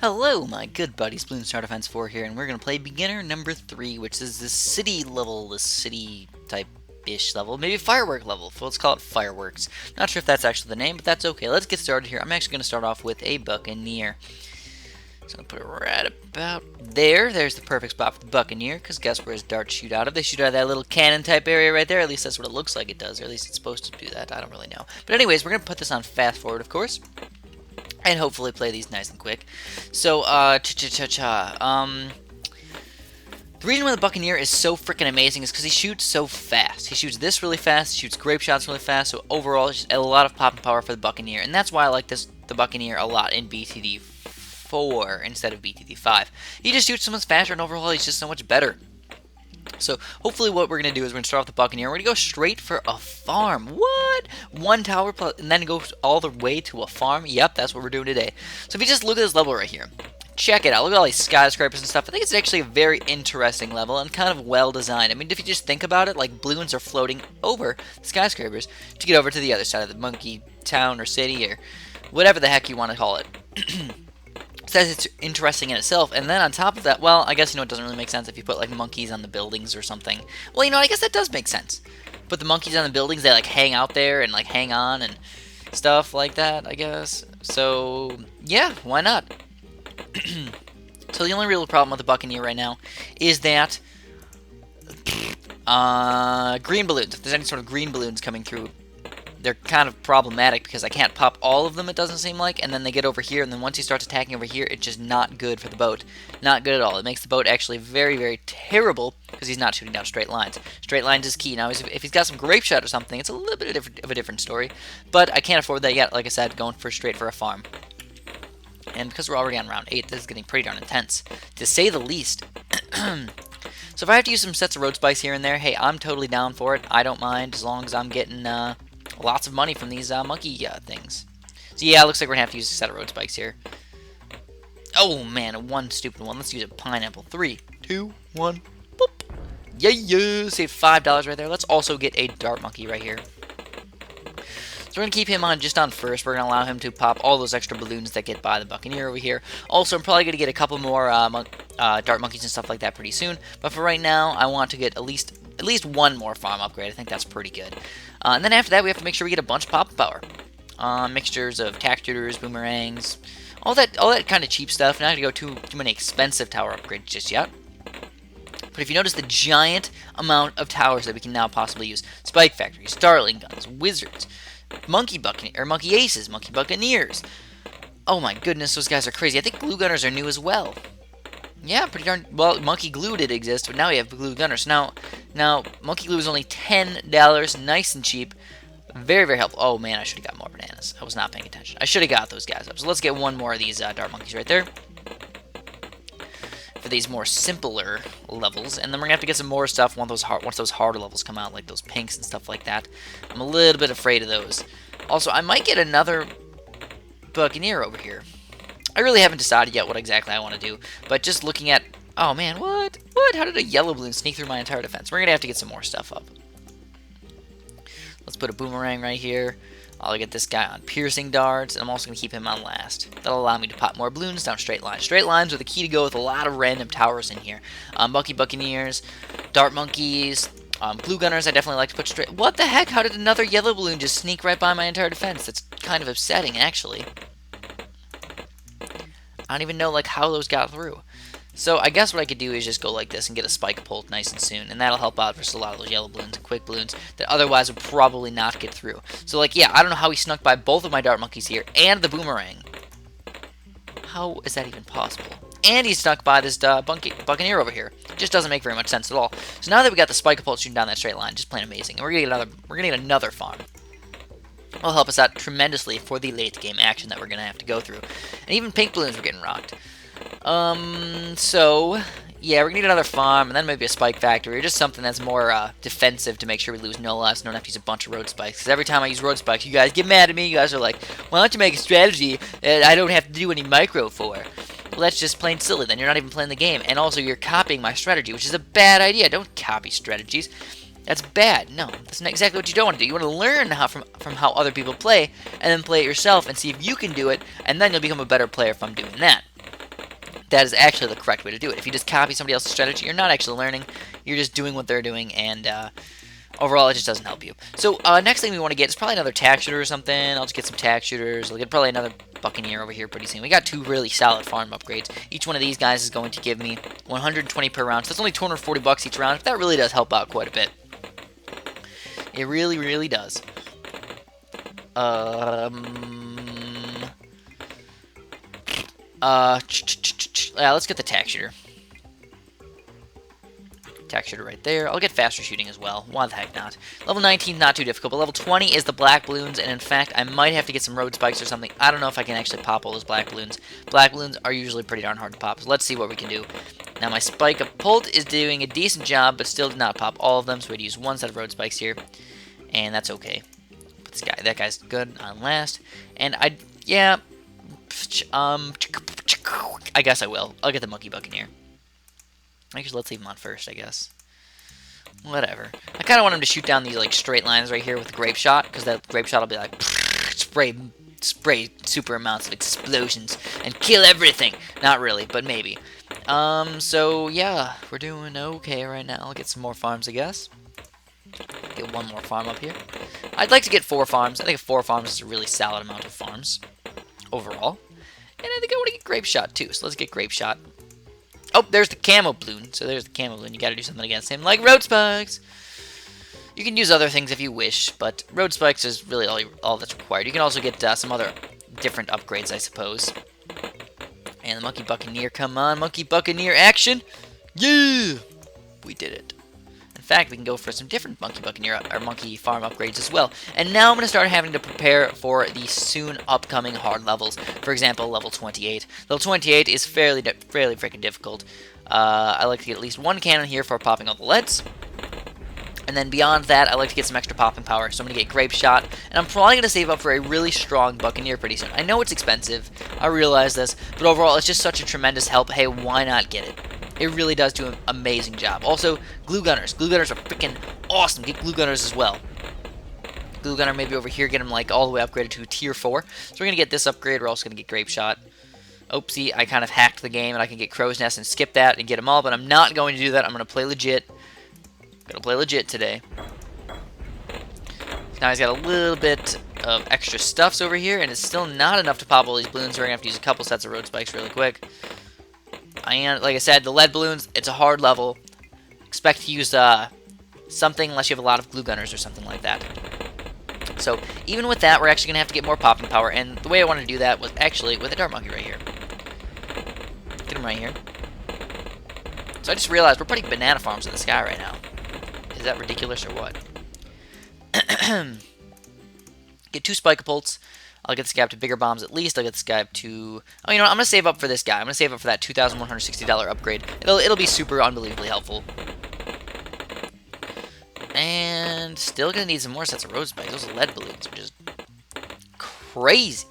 Hello, my good buddies, Bloons Star Defense 4 here, and we're going to play beginner number 3, which is the city level, the city type-ish level, maybe firework level. So let's call it fireworks. Not sure if that's actually the name, but that's okay. Let's get started here. I'm actually going to start off with a buccaneer. So I'm going to put it right about there. There's the perfect spot for the buccaneer, because guess where his darts shoot out of? They shoot out of that little cannon type area right there. At least that's what it looks like it does, or at least it's supposed to do that. I don't really know. But anyways, we're going to put this on fast forward, of course. And hopefully play these nice and quick. So, the reason why the Buccaneer is so freaking amazing is because he shoots so fast. He shoots this really fast, he shoots grape shots really fast, so overall, it's just a lot of pop and power for the Buccaneer. And that's why I like the Buccaneer a lot in BTD4 instead of BTD5. He just shoots so much faster, and overall, he's just so much better. So, hopefully what we're going to do is we're going to start off the Buccaneer. We're going to go straight for a farm. What? One tower plus, and then go all the way to a farm? Yep, that's what we're doing today. So if you just look at this level right here, check it out. Look at all these skyscrapers and stuff. I think it's actually a very interesting level and kind of well designed. I mean, if you just think about it, like balloons are floating over skyscrapers to get over to the other side of the monkey town or city or whatever the heck you want to call it. So it's interesting in itself, and then on top of that, well, I guess, it doesn't really make sense if you put, like, monkeys on the buildings or something. Well, I guess that does make sense. Put the monkeys on the buildings, they, like, hang out there and, like, hang on and stuff like that, I guess. So, yeah, why not? So the only real problem with the Buccaneer right now is that green balloons, if there's any sort of green balloons coming through, they're kind of problematic because I can't pop all of them, it doesn't seem like, and then they get over here, and then once he starts attacking over here, it's just not good for the boat. Not good at all. It makes the boat actually very, very terrible because he's not shooting down straight lines. Straight lines is key. Now, if he's got some grape shot or something, it's a little bit of a different story, but I can't afford that yet. Like I said, going straight for a farm. And because we're already on round 8, this is getting pretty darn intense, to say the least. So if I have to use some sets of road spikes here and there, hey, I'm totally down for it. I don't mind as long as I'm getting lots of money from these monkey things. So yeah, it looks like we're going to have to use a set of road spikes here. Oh man, one stupid one. Let's use a pineapple. 3, 2, 1, boop. Yeah, save $5 right there. Let's also get a dart monkey right here. So we're going to keep him on just on first. We're going to allow him to pop all those extra balloons that get by the Buccaneer over here. Also, I'm probably going to get a couple more dart monkeys and stuff like that pretty soon. But for right now, I want to get at least one more farm upgrade. I think that's pretty good. And then after that, we have to make sure we get a bunch of pop power. Mixtures of tack shooters, boomerangs, all that kind of cheap stuff. Not going to go too many expensive tower upgrades just yet. But if you notice the giant amount of towers that we can now possibly use: spike factories, starling guns, wizards, monkey aces, monkey buccaneers. Oh my goodness, those guys are crazy. I think glue gunners are new as well. Yeah, pretty darn well. Monkey glue did exist, but now we have glue gunners. Now monkey glue is only $10, nice and cheap, very, very helpful. Oh man, I should have got more bananas. I was not paying attention. I should have got those guys up. So let's get one more of these dart monkeys right there for these more simpler levels, and then we're gonna have to get some more stuff once those harder levels come out, like those pinks and stuff like that. I'm a little bit afraid of those. Also, I might get another buccaneer over here. I really haven't decided yet what exactly I want to do, but just looking at... Oh man, what? How did a yellow balloon sneak through my entire defense? We're going to have to get some more stuff up. Let's put a boomerang right here. I'll get this guy on piercing darts, and I'm also going to keep him on last. That'll allow me to pop more balloons down straight lines. Straight lines are the key to go with a lot of random towers in here. Buccaneers, dart monkeys, glue gunners I definitely like to put straight... What the heck? How did another yellow balloon just sneak right by my entire defense? That's kind of upsetting, actually. I don't even know how those got through. So I guess what I could do is just go like this and get a spike pulled nice and soon, and that'll help out versus a lot of those yellow balloons and quick balloons that otherwise would probably not get through. So yeah, I don't know how he snuck by both of my dart monkeys here and the boomerang. How is that even possible? And he snuck by this buccaneer over here. It just doesn't make very much sense at all. So now that we got the spike pulled shooting down that straight line, just plain amazing. And we're gonna get another farm. Will help us out tremendously for the late game action that we're going to have to go through. And even pink balloons were getting rocked. So, yeah, we're going to need another farm, and then maybe a spike factory, or just something that's more defensive to make sure we lose no loss and don't have to use a bunch of road spikes. Because every time I use road spikes, you guys get mad at me. You guys are like, why don't you make a strategy that I don't have to do any micro for? Well, that's just plain silly. Then you're not even playing the game. And also, you're copying my strategy, which is a bad idea. Don't copy strategies. That's bad. No, that's not exactly what you don't want to do. You want to learn from how other people play, and then play it yourself and see if you can do it, and then you'll become a better player from doing that. That is actually the correct way to do it. If you just copy somebody else's strategy, you're not actually learning. You're just doing what they're doing, and overall, it just doesn't help you. So, next thing we want to get is probably another tack shooter or something. I'll just get some tack shooters. I'll get probably another Buccaneer over here pretty soon. We got 2 really solid farm upgrades. Each one of these guys is going to give me 120 per round. So that's only 240 bucks each round. That really does help out quite a bit. It really, really does. Yeah, let's get the tack shooter. Tack shooter right there. I'll get faster shooting as well. Why the heck not? Level 19, not too difficult, but level 20 is the black balloons, and in fact, I might have to get some road spikes or something. I don't know if I can actually pop all those black balloons. Black balloons are usually pretty darn hard to pop, so let's see what we can do. Now, my spike of Pult is doing a decent job, but still did not pop all of them, so we had to use 1 set of road spikes here, and that's okay. But this guy, that guy's good on last, and I guess I will. I'll get the Monkey Buccaneer. Actually, let's leave him on first, I guess. Whatever. I kind of want him to shoot down these like straight lines right here with the grape shot, because that grape shot will be like spray super amounts of explosions and kill everything. Not really, but maybe. So yeah, we're doing okay right now. I'll get some more farms, I guess. Get 1 more farm up here. I'd like to get 4 farms. I think 4 farms is a really solid amount of farms overall. And I think I want to get grape shot too. So let's get grape shot. Oh, there's the camo balloon. So there's the camo balloon. You got to do something against him, like road spikes. You can use other things if you wish, but road spikes is really all that's required. You can also get some other different upgrades, I suppose. And the Monkey Buccaneer, come on, Monkey Buccaneer action! Yeah, we did it. In fact, we can go for some different Monkey Buccaneer or Monkey Farm upgrades as well. And now I'm going to start having to prepare for the soon upcoming hard levels. For example, level 28. Level 28 is fairly freaking difficult. I like to get at least 1 cannon here for popping all the leads. And then beyond that, I like to get some extra popping power. So I'm going to get Grape Shot. And I'm probably going to save up for a really strong Buccaneer pretty soon. I know it's expensive. I realize this. But overall, it's just such a tremendous help. Hey, why not get it? It really does do an amazing job. Also, glue gunners. Glue gunners are freaking awesome. Get glue gunners as well. Glue gunner maybe over here. Get them like all the way upgraded to tier 4. So we're going to get this upgrade. We're also going to get Grape Shot. Oopsie, I kind of hacked the game and I can get Crow's Nest and skip that and get them all. But I'm not going to do that. I'm going to play legit. Gonna play legit today. Now he's got a little bit of extra stuffs over here, and it's still not enough to pop all these balloons. We're gonna have to use a couple sets of road spikes really quick. And like I said, the lead balloons, it's a hard level. Expect to use something unless you have a lot of glue gunners or something like that. So even with that, we're actually gonna have to get more popping power. And the way I wanted to do that was actually with a dart monkey right here. Get him right here. So I just realized we're putting banana farms in the sky right now. Is that ridiculous or what? Get 2 Spike-a-Pults. I'll get this guy up to bigger bombs at least. I'll get this guy up to... Oh, you know what? I'm going to save up for this guy. I'm going to save up for that $2,160 upgrade. It'll be super unbelievably helpful. And still going to need some more sets of road spikes. Those lead balloons are just crazy.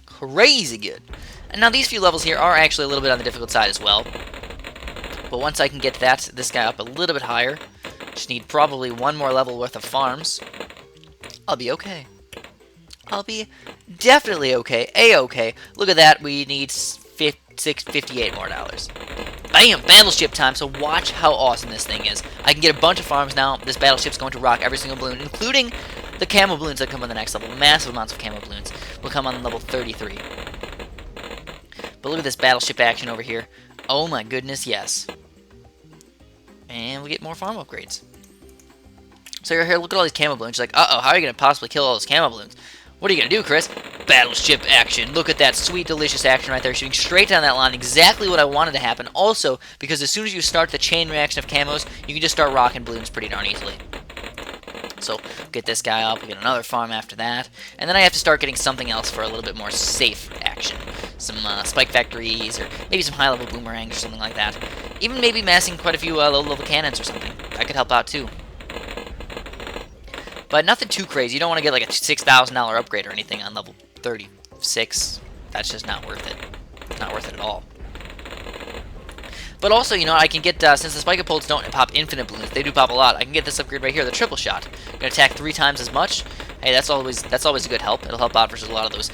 Crazy good. And now these few levels here are actually a little bit on the difficult side as well. But once I can get this guy up a little bit higher... Just need probably 1 more level worth of farms. I'll be okay. I'll be definitely okay. A-okay. Look at that. We need $58 more. Bam! Battleship time. So watch how awesome this thing is. I can get a bunch of farms now. This battleship's going to rock every single balloon, including the camo balloons that come on the next level. Massive amounts of camo balloons will come on level 33. But look at this battleship action over here. Oh my goodness, yes. And we get more farm upgrades. So you're here, look at all these camo balloons. You're like, uh-oh, how are you going to possibly kill all those camo balloons? What are you going to do, Chris? Battleship action. Look at that sweet, delicious action right there. Shooting straight down that line. Exactly what I wanted to happen. Also, because as soon as you start the chain reaction of camos, you can just start rocking balloons pretty darn easily. So, get this guy up. We get another farm after that. And then I have to start getting something else for a little bit more safe action. Some spike factories, or maybe some high-level boomerangs or something like that. Even maybe massing quite a few low-level cannons or something. That could help out too. But nothing too crazy. You don't want to get like a $6,000 upgrade or anything on level 36. That's just not worth it. It's not worth it at all. But also, you know, I can get, since the Spike-a-Pults don't pop infinite balloons, they do pop a lot, I can get this upgrade right here, the triple shot. I'm going to attack 3 times as much. Hey, that's always a good help. It'll help out versus a lot of those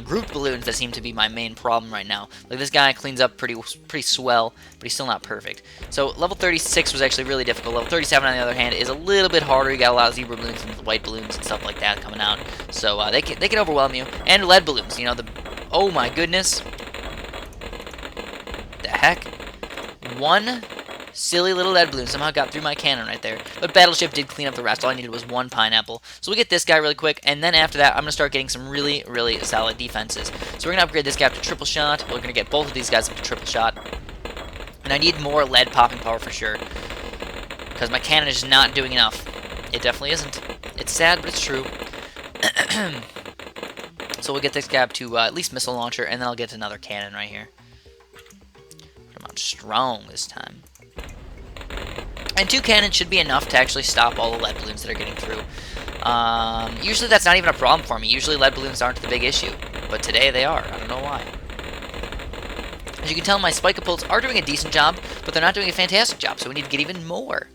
grouped balloons that seem to be my main problem right now. Like this guy cleans up pretty swell, but he's still not perfect. So level 36 was actually really difficult. Level 37, on the other hand, is a little bit harder. You got a lot of zebra balloons and white balloons and stuff like that coming out. So they can overwhelm you. And lead balloons. You know, oh my goodness. The heck? One silly little lead balloon somehow got through my cannon right there. But Battleship did clean up the rest. All I needed was one pineapple. So we get this guy really quick, and then after that, I'm going to start getting some really, really solid defenses. So we're going to upgrade this guy up to triple shot. We're going to get both of these guys up to triple shot. And I need more lead popping power for sure, because my cannon is not doing enough. It definitely isn't. It's sad, but it's true. So we'll get this guy up to at least missile launcher, and then I'll get another cannon right here. Put him on strong this time. And 2 cannons should be enough to actually stop all the lead balloons that are getting through. Usually that's not even a problem for me. Usually lead balloons aren't the big issue. But today they are. I don't know why. As you can tell, my spike-a-pults are doing a decent job, but they're not doing a fantastic job, so we need to get even more.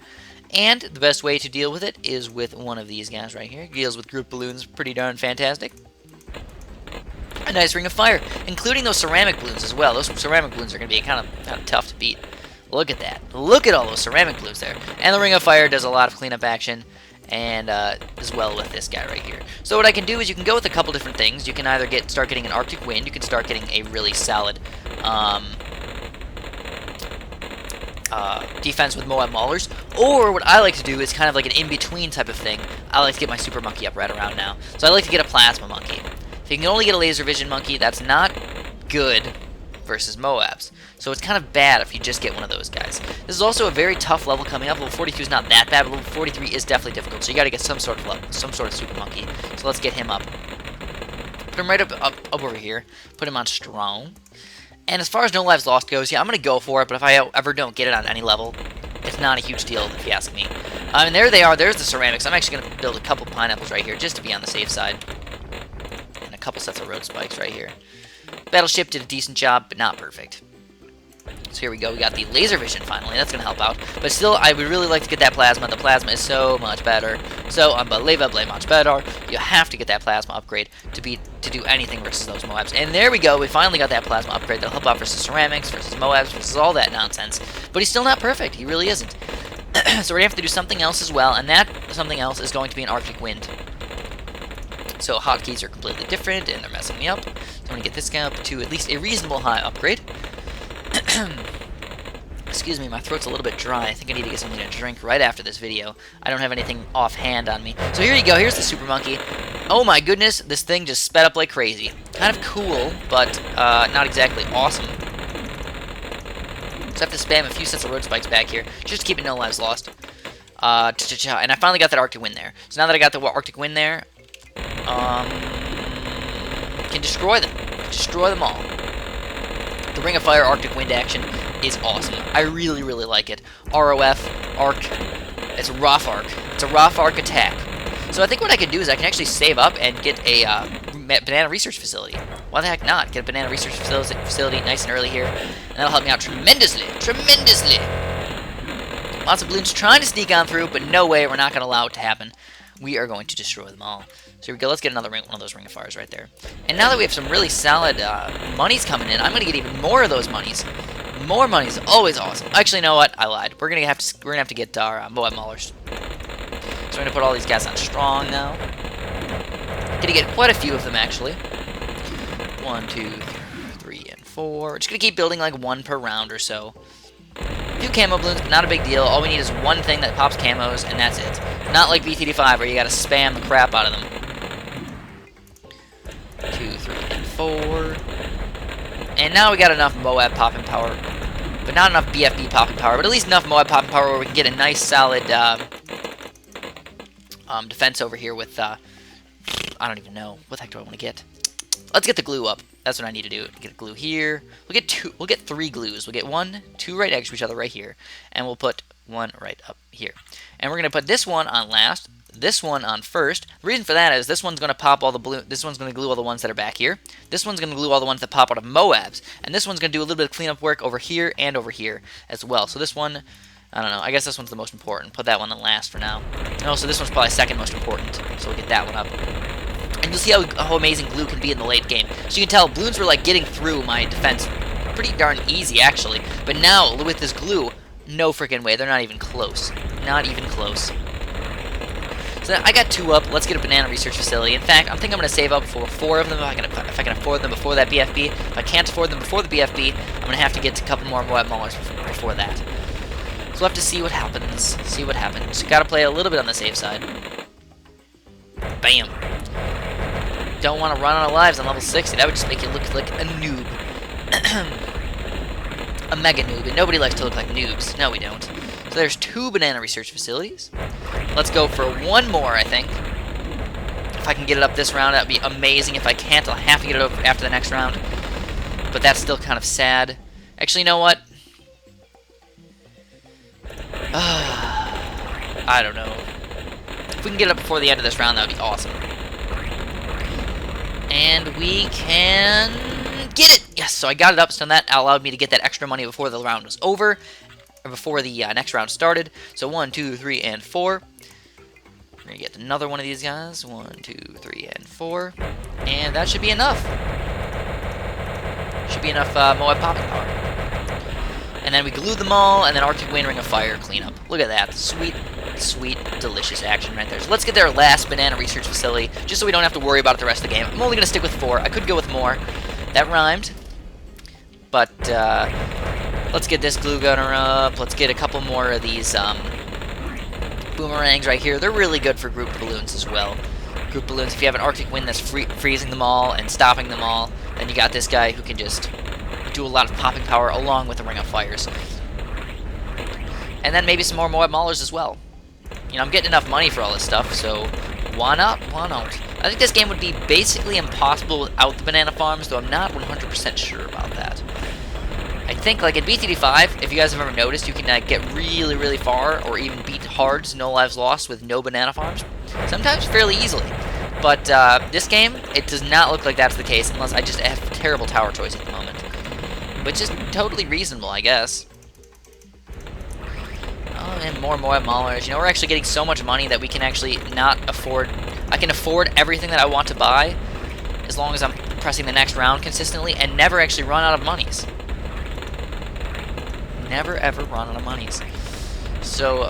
And the best way to deal with it is with one of these guys right here. It deals with group balloons pretty darn fantastic. A nice ring of fire, including those ceramic balloons as well. Those ceramic balloons are going to be kind of tough to beat. Look at that. Look at all those ceramic balloons there. And the Ring of Fire does a lot of cleanup action, and as well with this guy right here. So what I can do is you can go with a couple different things. You can either start getting an Arctic Wind. You can start getting a really solid defense with Moab Maulers. Or what I like to do is kind of like an in-between type of thing. I like to get my Super Monkey up right around now. So I like to get a Plasma Monkey. If you can only get a Laser Vision Monkey, that's not good versus Moabs. So it's kind of bad if you just get one of those guys. This is also a very tough level coming up. Level 42 is not that bad, but level 43 is definitely difficult. So you got to get some sort of Super Monkey. So let's get him up. Put him right up over here. Put him on strong. And as far as no lives lost goes, yeah, I'm going to go for it. But if I ever don't get it on any level, it's not a huge deal if you ask me. And there they are. There's the ceramics. I'm actually going to build a couple pineapples right here just to be on the safe side. And a couple sets of road spikes right here. Battleship did a decent job, but not perfect. So here we go. We got the laser vision finally. That's going to help out. But still, I would really like to get that plasma. The plasma is so much better. So unbelievably much better. You have to get that plasma upgrade to do anything versus those Moabs. And there we go. We finally got that plasma upgrade that'll help out versus ceramics, versus Moabs, versus all that nonsense. But he's still not perfect. He really isn't. So we're going to have to do something else as well. And that something else is going to be an Arctic Wind. So hotkeys are completely different, and they're messing me up. So I'm going to get this guy up to at least a reasonable high upgrade. Excuse me, my throat's a little bit dry. I think I need to get something to drink right after this video. I don't have anything offhand on me. So here you go. Here's the Super Monkey. Oh my goodness, this thing just sped up like crazy. Kind of cool, but not exactly awesome. Just have to spam a few sets of road spikes back here, just to keep it no lives lost. And I finally got that Arctic Wind there. So now that I got the Arctic Wind there, can destroy them. Destroy them all. The Ring of Fire Arctic Wind action is awesome. I really, really like it. ROF, Arc, it's a ROF Arc. It's a ROF Arc attack. So I think what I can do is I can actually save up and get a banana research facility. Why the heck not? Get a banana research facility nice and early here. And that'll help me out tremendously. Tremendously. Lots of balloons trying to sneak on through, but no way. We're not going to allow it to happen. We are going to destroy them all. So here we go. Let's get another one of those Ring of Fires right there. And now that we have some really solid monies coming in, I'm going to get even more of those monies. More money is always awesome. Actually, you know what? I lied. We're gonna have to get our Moab Maulers. So we're gonna put all these guys on strong now. Gonna get quite a few of them actually. 1, 2, 3, and 4. We're just gonna keep building like one per round or so. A few camo balloons, but not a big deal. All we need is one thing that pops camos, and that's it. Not like BTD4 where you gotta spam the crap out of them. 2, 3, and 4. And now we got enough Moab popping power, but not enough BFB popping power, but at least enough Moab popping power where we can get a nice solid defense over here with, I don't even know, what the heck do I want to get? Let's get the glue up. That's what I need to do. Get a glue here. We'll get 3 glues. We'll get 1, 2 right next to each other right here, and we'll put 1 right up here. And we're going to put this one on last, this one on first. The reason for that is this one's going to pop all the balloons. This one's going to glue all the ones that are back here. This one's going to glue all the ones that pop out of Moabs. And this one's going to do a little bit of cleanup work over here and over here as well. So this one, I don't know. I guess this one's the most important. Put that one on last for now. And also this one's probably second most important. So we'll get that one up. And you'll see how amazing glue can be in the late game. So you can tell balloons were like getting through my defense pretty darn easy, actually. But now, with this glue, no freaking way. They're not even close. Not even close. So I got 2 up. Let's get a banana research facility. In fact, I think I'm going to save up for 4 of them if I can afford them before that BFB. If I can't afford them before the BFB, I'm going to have to get a couple more Moab Maulers before that. So we'll have to see what happens. See what happens. Got to play a little bit on the safe side. Bam. Don't want to run out of lives on level 60. That would just make you look like a noob. A mega noob. And nobody likes to look like noobs. No, we don't. So there's 2 banana research facilities. Let's go for 1 more, I think. If I can get it up this round, that would be amazing. If I can't, I'll have to get it over after the next round. But that's still kind of sad. Actually, you know what? I don't know. If we can get it up before the end of this round, that would be awesome. And we can get it! Yes, so I got it up, so that allowed me to get that extra money before the round was over. Or before the next round started. So 1, 2, 3, and 4. We're going to get another one of these guys. 1, 2, 3, and 4. And that should be enough. Should be enough Moab popping power. And then we glue them all, and then Arctic Wind Ring of Fire cleanup. Look at that. Sweet, sweet, delicious action right there. So let's get their last banana research facility, just so we don't have to worry about it the rest of the game. I'm only going to stick with 4. I could go with more. That rhymed. But, let's get this glue gunner up. Let's get a couple more of these boomerangs right here. They're really good for group balloons as well. Group balloons, if you have an Arctic Wind that's freezing them all and stopping them all, then you got this guy who can just do a lot of popping power along with the Ring of Fires. And then maybe some more Moab Maulers as well. You know, I'm getting enough money for all this stuff, so why not? Why not? I think this game would be basically impossible without the banana farms, though I'm not 100% sure about that. I think, like, in BTD4, if you guys have ever noticed, you can get really, really far, or even beat hards, no lives lost, with no banana farms. Sometimes fairly easily. But this game, it does not look like that's the case, unless I just have terrible tower choice at the moment. Which is totally reasonable, I guess. Oh, and more Moab Maulers. You know, we're actually getting so much money that we can actually not afford... I can afford everything that I want to buy, as long as I'm pressing the next round consistently, and never actually run out of monies. Never ever run out of monies. So,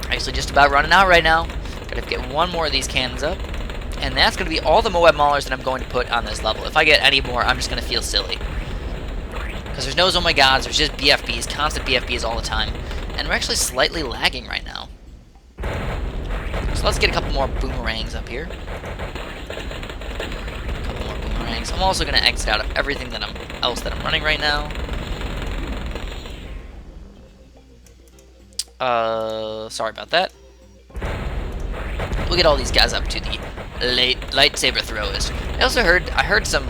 actually just about running out right now. Gotta get 1 more of these cannons up. And that's gonna be all the Moab Maulers that I'm going to put on this level. If I get any more, I'm just gonna feel silly. Because there's no oh my gods, there's just BFBs, constant BFBs all the time. And we're actually slightly lagging right now. So let's get a couple more boomerangs up here. I'm also going to exit out of everything that else that I'm running right now. Sorry about that. We'll get all these guys up to the lightsaber throwers. I heard some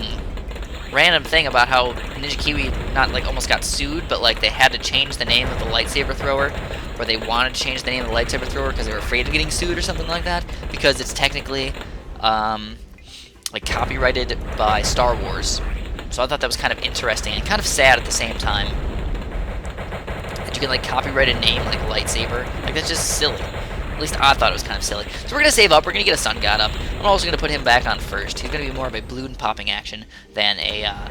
random thing about how Ninja Kiwi not like almost got sued, but like they had to change the name of the lightsaber thrower, or they wanted to change the name of the lightsaber thrower because they were afraid of getting sued or something like that, because it's technically like copyrighted by Star Wars. So I thought that was kind of interesting and kind of sad at the same time. That you can like copyright a name like lightsaber. Like that's just silly. At least I thought it was kind of silly. So we're going to save up. We're going to get a Sun God up. I'm also going to put him back on first. He's going to be more of a balloon popping action than a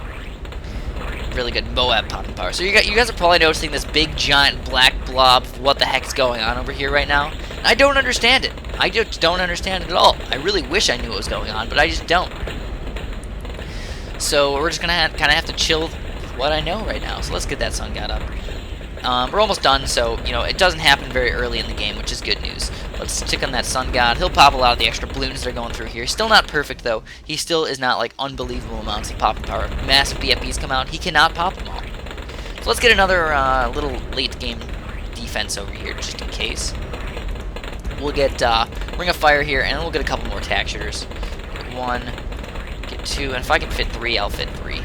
really good Moab popping power. So you guys are probably noticing this big giant black blob of what the heck is going on over here right now. And I don't understand it. I just don't understand it at all. I really wish I knew what was going on, but I just don't. So we're just going to kind of have to chill with what I know right now. So let's get that Sun God up. We're almost done, so, you know, it doesn't happen very early in the game, which is good news. Let's stick on that Sun God. He'll pop a lot of the extra balloons that are going through here. Still not perfect, though. He still is not, like, unbelievable amounts of popping power. Massive BFBs come out. He cannot pop them all. So let's get another little late-game defense over here, just in case. We'll get Ring of Fire here, and we'll get a couple more tack shooters. Get 1, get 2, and if I can fit 3, I'll fit 3.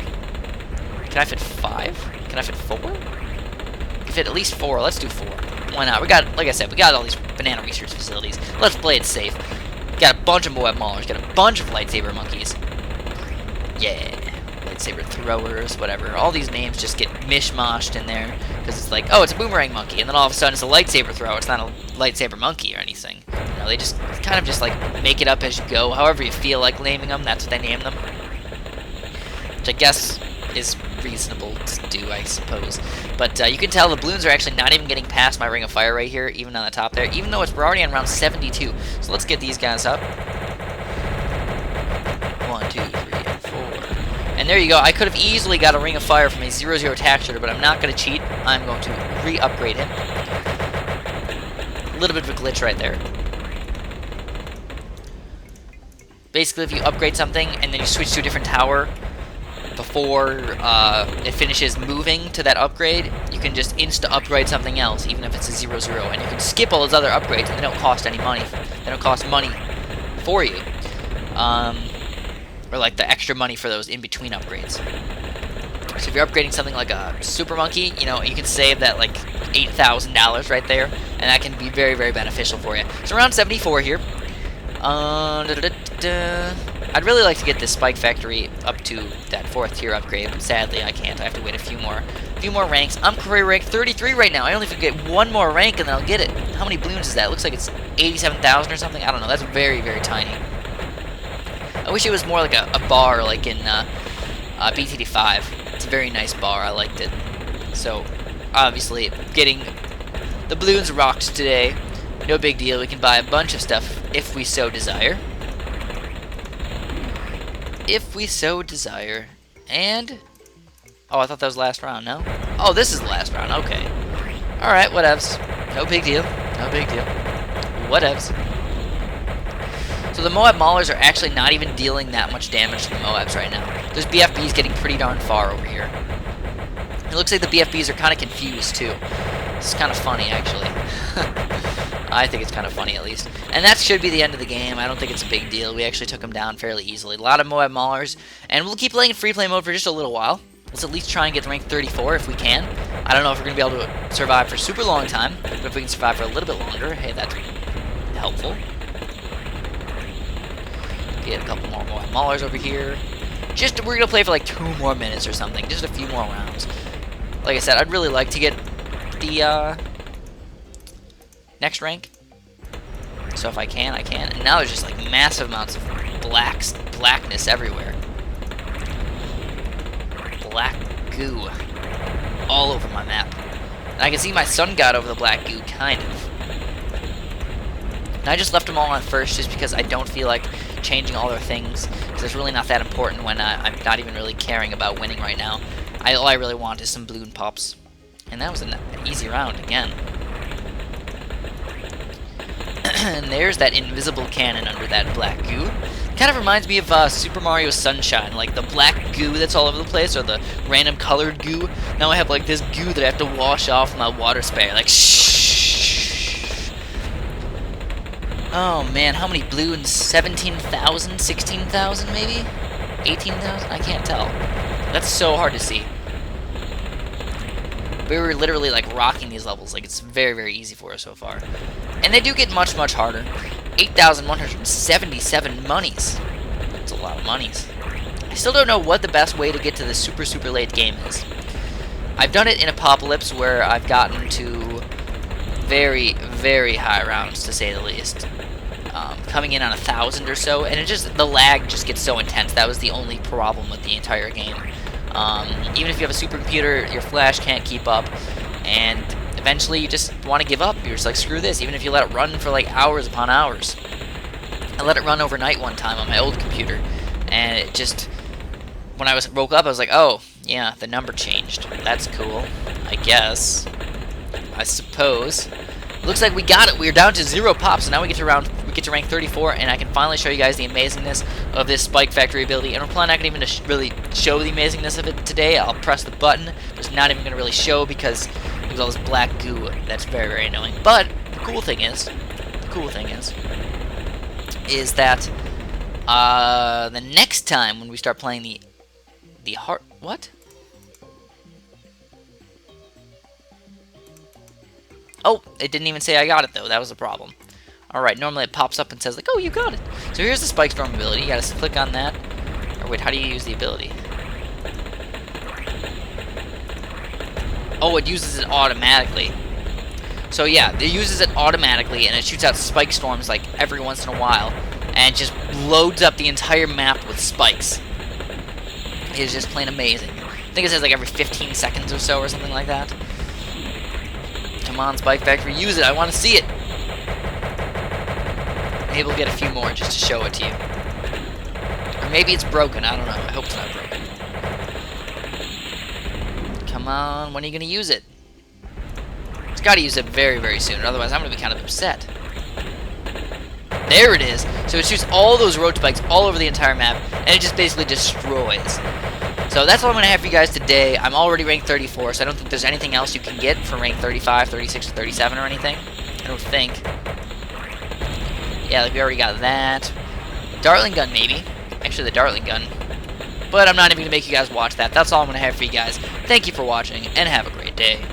Can I fit 5? Can I fit 4? Fit at least 4. Let's do 4. Why not? We got, like I said, we got all these banana research facilities. Let's play it safe. Got a bunch of Moab Maulers. Got a bunch of lightsaber monkeys. Yeah. Lightsaber throwers, whatever. All these names just get mishmashed in there. Because it's like, oh, it's a boomerang monkey. And then all of a sudden it's a lightsaber thrower. It's not a lightsaber monkey or anything. know, they just kind of just like make it up as you go. However you feel like naming them, that's what they name them. Which I guess is reasonable to do, I suppose. But you can tell the balloons are actually not even getting past my ring of fire right here, even on the top there, even though we're already on round 72. So let's get these guys up. 1, 2, 3, and 4. And there you go. I could have easily got a ring of fire from a 0-0 attack shooter, but I'm not going to cheat. I'm going to re-upgrade him. A little bit of a glitch right there. Basically, if you upgrade something and then you switch to a different tower before it finishes moving to that upgrade, you can just insta-upgrade something else, even if it's a 0-0. And you can skip all those other upgrades, and they don't cost any money. They don't cost money for you. Or like the extra money for those in-between upgrades. So if you're upgrading something like a Super Monkey, you know, you can save that like $8,000 right there, and that can be very, very beneficial for you. So around 74 here. I'd really like to get this Spike Factory up to that 4th tier upgrade, but sadly I can't. I have to wait a few more ranks. I'm career rank 33 right now. I only have to get one more rank and then I'll get it. How many balloons is that? It looks like it's 87,000 or something. I don't know. That's very, very tiny. I wish it was more like a bar like in BTD4. It's a very nice bar. I liked it. So, obviously, getting the balloons rocked today. No big deal. We can buy a bunch of stuff if we so desire. If we so desire. And... oh, I thought that was the last round, no? Oh, this is the last round. Okay. Alright, whatevs. No big deal. No big deal. Whatevs. So the Moab Maulers are actually not even dealing that much damage to the Moabs right now. Those BFBs getting pretty darn far over here. It looks like the BFBs are kind of confused, too. It's kind of funny, actually. I think it's kind of funny, at least. And that should be the end of the game. I don't think it's a big deal. We actually took them down fairly easily. A lot of Moab Maulers. And we'll keep playing in free play mode for just a little while. Let's at least try and get rank 34 if we can. I don't know if we're going to be able to survive for a super long time. But if we can survive for a little bit longer, hey, that's helpful. Get a couple more Moab Maulers over here. We're going to play for like 2 more minutes or something. Just a few more rounds. Like I said, I'd really like to get the next rank. So if I can, I can. And now there's just like massive amounts of blackness everywhere. Black goo all over my map. And I can see my sun god over the black goo, kind of. And I just left them all on first just because I don't feel like changing all their things. Because it's really not that important when I'm not even really caring about winning right now. All I really want is some balloon pops. And that was an easy round again. And there's that invisible cannon under that black goo. Kind of reminds me of Super Mario Sunshine, like the black goo that's all over the place, or the random colored goo. Now I have like this goo that I have to wash off my water sprayer, like shh. Oh man, how many balloons? 17,000? 16,000 maybe? 18,000? I can't tell. That's so hard to see. We were literally like rocking these levels. Like it's very, very easy for us so far. And they do get much, much harder. 8,177 monies. That's a lot of monies. I still don't know what the best way to get to the super, super late game is. I've done it in Apocalypse where I've gotten to very, very high rounds, to say the least. Coming in on 1,000 or so, and the lag just gets so intense. That was the only problem with the entire game. Even if you have a supercomputer, your flash can't keep up, and eventually you just want to give up. You're just like, screw this, even if you let it run for like hours upon hours. I let it run overnight one time on my old computer, and it just, when I woke up, I was like, oh, yeah, the number changed. That's cool, I guess. I suppose. Looks like we got it. We're down to 0 pops, so now we get to rank 34, and I can finally show you guys the amazingness of this Spike Factory ability. And I'm probably not going to even really show the amazingness of it today. I'll press the button. It's not even going to really show because there's all this black goo that's very, very annoying. But the cool thing is that the next time when we start playing the heart, what? Oh, it didn't even say I got it though. That was a problem. Alright, normally it pops up and says like, oh, you got it. So here's the Spike Storm ability. You gotta click on that. Or wait, how do you use the ability? Oh, it uses it automatically. So yeah, it uses it automatically, and it shoots out spike storms like every once in a while, and just loads up the entire map with spikes. It is just plain amazing. I think it says like every 15 seconds or so or something like that. Come on, Spike Factory, use it. I want to see it. Maybe we'll get a few more just to show it to you. Or maybe it's broken. I don't know. I hope it's not broken. Come on, when are you going to use it? It's got to use it very, very soon, otherwise I'm going to be kind of upset. There it is. So it shoots all those road spikes all over the entire map, and it just basically destroys. So that's all I'm going to have for you guys today. I'm already ranked 34, so I don't think there's anything else you can get for rank 35, 36, or 37 or anything. I don't think. Yeah, like we already got that. Dartling gun, maybe. Actually, the Dartling gun. But I'm not even going to make you guys watch that. That's all I'm going to have for you guys. Thank you for watching, and have a great day.